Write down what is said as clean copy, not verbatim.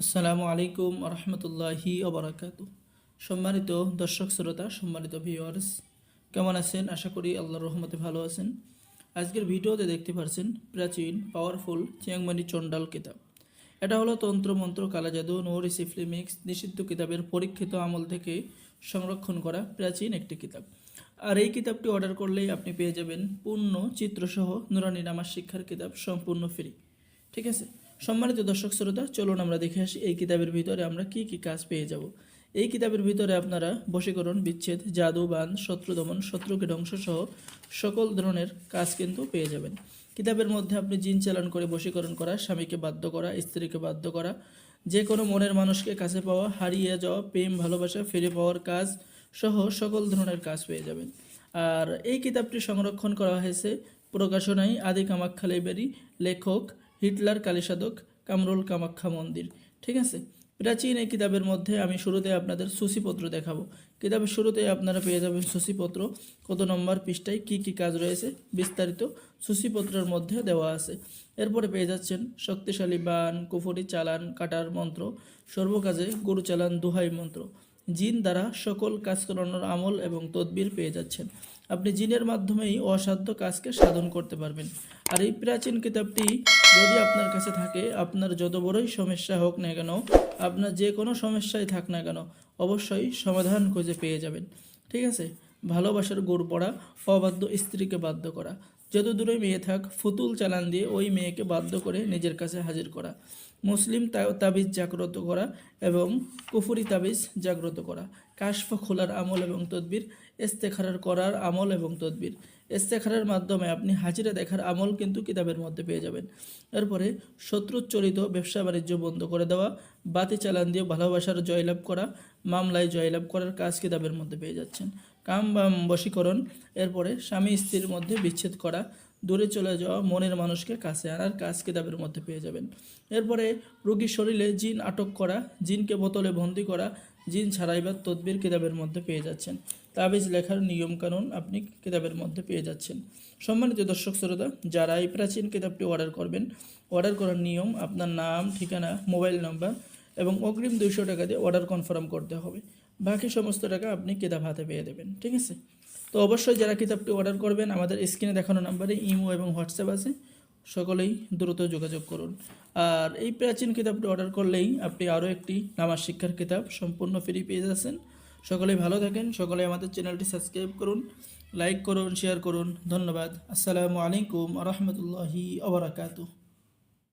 আসসালামু আলাইকুম রহমতুল্লাহি ওবরাকাতু। সম্মানিত দর্শক শ্রোতা, সম্মানিত ভিউয়ার্স, কেমন আছেন? আশা করি আল্লাহর রহমতে ভালো আছেন। আজকের ভিডিওতে দেখতে পাচ্ছেন প্রাচীন পাওয়ারফুল চিয়াংমানি চন্ডাল কিতাব। এটা হলো তন্ত্র মন্ত্র কালাজাদু নো রিসিফলি মিক্স নিষিদ্ধ কিতাবের পরীক্ষিত আমল থেকে সংরক্ষণ করা প্রাচীন একটি কিতাব। আর এই কিতাবটি অর্ডার করলেই আপনি পেয়ে যাবেন পূর্ণ চিত্রসহ নুরানি নামাজ শিক্ষার কিতাব সম্পূর্ণ ফ্রি। ঠিক আছে, সম্মানিত দর্শক শ্রোতা, চলুন আমরা দেখে আসি এই কিতাবের ভিতরে আমরা কি কি কাজ পেয়ে যাব। এই কিতাবের ভিতরে আপনারা বশীকরণ, বিচ্ছেদ, জাদু, বান, শত্রু দমন, শত্রুকে ধ্বংস সহ সকল ধরনের কাজ কিন্তু পেয়ে যাবেন। কিতাবের মধ্যে আপনি জিন চালান করে বশীকরণ করা, স্বামীকে বাধ্য করা, স্ত্রীকে বাধ্য করা, যে কোনো মনের মানুষকে কাছে পাওয়া, হারিয়ে যাওয়া প্রেম ভালোবাসা ফিরে পাওয়ার কাজ সহ সকল ধরনের কাজ পেয়ে যাবেন। আর এই কিতাবটি সংরক্ষণ করা হয়েছে প্রকাশনায় আদি কামাখ্যা লাইব্রেরি, লেখক হিটলার কালীসাধক, কামরুল কামাখ্যা মন্দির। ঠিক আছে, প্রাচীন এই কিতাবের মধ্যে আমি শুরুতে আপনাদের সূচিপত্র দেখাবো। কিতাবের শুরুতে আপনারা পেয়ে যাবেন সূচিপত্র, কত নম্বর পৃষ্ঠায় কি কি কাজ রয়েছে বিস্তারিত সূচিপত্রের মধ্যে দেওয়া আছে। এরপরে পেয়ে যাচ্ছেন শক্তিশালী বান, কুফরি চালান, কাটার মন্ত্র, সর্বকাজে গরু চালান, দোহাই মন্ত্র, জিন দ্বারা সকল কাজ করানোর আমল এবং তদবির পেয়ে যাচ্ছেন। আপনি জিনের মাধ্যমেই অসাধ্য কাজকে সাধন করতে পারবেন। আর এই প্রাচীন কিতাবটি যদি আপনার কাছে থাকে, আপনার যত বড়ই সমস্যা হোক না কেন, আপনার যে কোনো সমস্যায় থাক না কেন, অবশ্যই সমাধান খুঁজে পেয়ে যাবেন। ঠিক আছে, ভালোবাসার গুড় পড়া, অবাধ্য স্ত্রীকে বাধ্য করা, যত দূরে মেয়ে থাক ফুতুল চালান দিয়ে ওই মেয়েকে বাধ্য করে নিজের কাছে হাজির করা, মুসলিম তাবিজ জাগ্রত করা এবং কুফরি তাবিজ জাগ্রত করা, কাশফ খোলার আমল এবং তদবির, ইস্তেখারার করার আমল এবং তদবির, ইস্তেখারার মাধ্যমে আপনি হাজিরা দেখার আমল কিন্তু কিতাবের মধ্যে পেয়ে যাবেন। এরপরে শত্রুচরিত ব্যবসা বাণিজ্য বন্ধ করে দেওয়া, বাতি চালান দিয়ে ভালোবাসার জয়লাভ করা, মামলায় জয়লাভ করার কাজ কিতাবের মধ্যে পেয়ে যাচ্ছেন। কাম বা বশীকরণ, এরপরে স্বামী স্ত্রীর মধ্যে বিচ্ছেদ করা, দূরে চলে যাওয়া মনের মানুষকে কাছে আনার কাজ কিতাবের মধ্যে পেয়ে যাবেন। এরপরে রোগীর শরীরে জিন আটক করা, জিনকে বোতলে বন্দি করা, জিন ছাড়াইবার তদবির কিতাবের মধ্যে পেয়ে যাচ্ছেন। তাবিজ লেখার নিয়মকানুন আপনি কিতাবের মধ্যে পেয়ে যাচ্ছেন। সম্মানিত দর্শক শ্রোতা, যারা এই প্রাচীন কিতাবটি অর্ডার করবেন, অর্ডার করার নিয়ম আপনার নাম, ঠিকানা, মোবাইল নাম্বার এবং অগ্রিম 200 টাকা দিয়ে অর্ডার কনফার্ম করতে হবে। বাকি সমস্ত টাকা আপনি কিতাব হাতে পেয়ে দেবেন। ঠিক আছে, তো অবশ্যই যারা কিতাবটি অর্ডার করবেন আমাদের স্ক্রিনে দেখানো নাম্বারে ইমো এবং হোয়াটসঅ্যাপ আছে, সকলেই দ্রুত যোগাযোগ করুন। আর এই প্রাচীন কিতাবটি অর্ডার করলেই আপনি আরও একটি নামাজ শিক্ষার কিতাব সম্পূর্ণ ফ্রি পেয়ে যাচ্ছেন। সকলেই ভালো থাকেন, সকলে আমাদের চ্যানেলটি সাবস্ক্রাইব করুন, লাইক করুন, শেয়ার করুন। ধন্যবাদ। আসসালামু আলাইকুম রহমতুল্লাহি ওবরাকাতুহু।